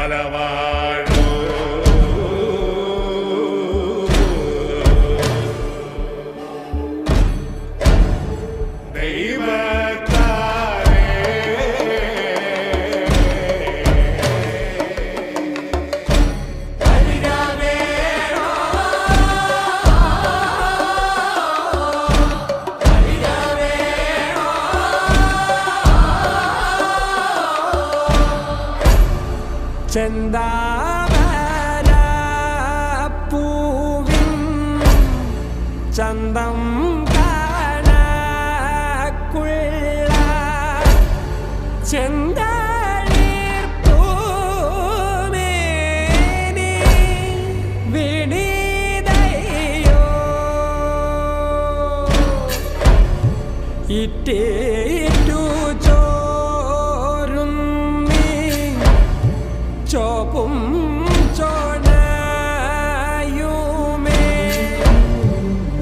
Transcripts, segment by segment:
മലവാഴൂ ചെന്താമരപ്പൂവിൻ ചന്തം കാണക്കുള്ള ചെന്തളിർപ്പൂമേനി വിനീതയോ ഇറ്റേറ്റു ചോരും ചോപ്പും ചോണയുമേ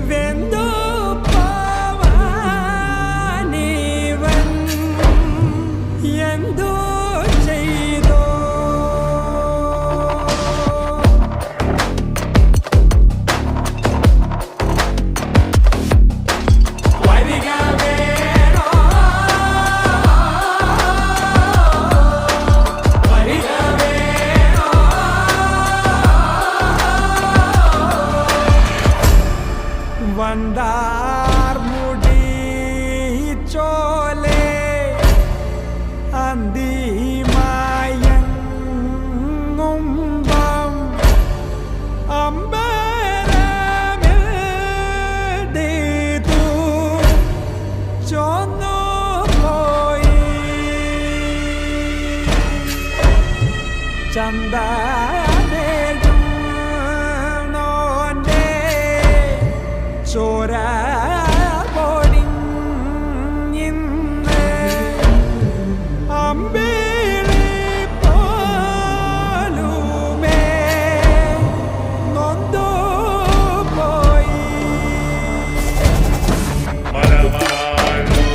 വെന്തു പോവാനിവൻ എന്തു ചെയ്തോ വണ്ടാർമുടി ചോലേ അന്തിമയങ്ങുമ്പം അമ്പരമെഴുതീതു ചോന്നു പോയി ചന്ദനേടുന്നോന്റെ ചോര പൊടിഞ്ഞിന്ന് അമ്പിളി പോലുമേ നൊന്തു പോയി മലവാഴൂ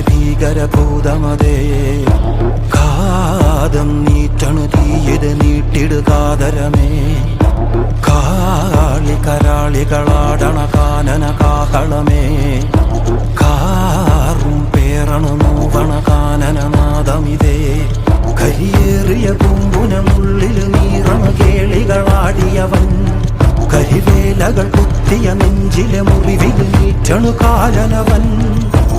ഭീകരഭൂതമതേ കാതം നീറ്റണു തീയത് നീട്ടിടുകാതരമേ കാളി കരാളികളാടണ കാനന കാഹളമേ കാറും പേറണു നോവണ കാനനനാദമിതേ കരിയേറിയ പൂമ്പുനമുള്ളിൽ നീറണ കേളികളാടിയവൻ കരിവേലകൾ കുത്തിയ നെഞ്ചിലെ മുറിവിൽ നീറ്റണു കാലനവൻ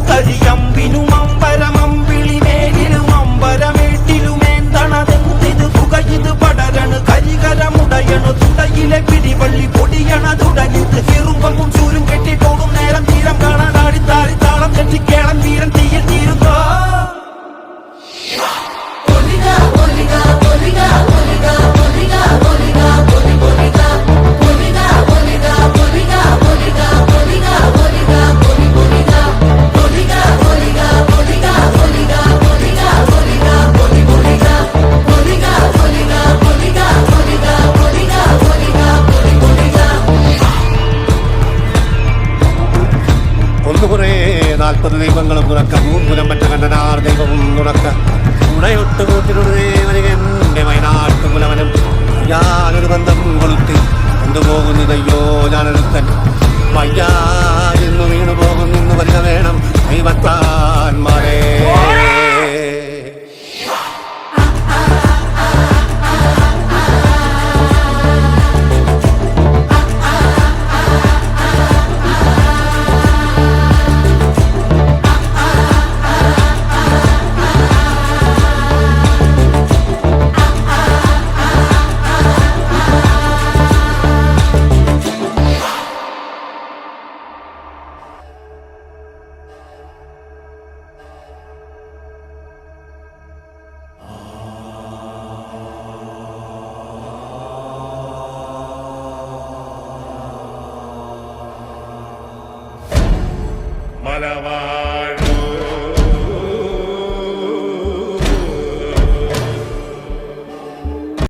കരിയമ്പിനും അമ്പരമമ്പിളി മേലിലും അമ്പരമേട്ടിലുമേന്തണതെന്തിത് പുകയിത് പടരണു കരികരമുടയണു തുടയിലെ പിടിവള്ളി പൊടിയണ തുടങ്ങിത് ചെറുമ്പും ചൂരും കെട്ടിപ്പോകും നേരം തീരം കാണാടി താരി താളം തെറ്റിക്കേളം വീരൻ തീയിൽ തീരുന്നോ ഒന്നുകുറേ 40 ദൈവങ്ങളും തുറക്ക മൂന്നുലം മറ്റ കണ്ടനാർ ദൈവവും തുറക്ക ഉണയൊട്ട് കൂട്ടിനൊരു ദേവനികന്റെ വയനാട്ടുകുലവനും ഞാനൊരു ബന്ധം കൊളുത്തി കൊണ്ടുപോകുന്നതയ്യോ ഞാനൊരുത്തൻ വയ്യായിരുന്നു വീണു പോകുന്നു വരിക വേണം ദൈവത്താന്മാരേ മലവാ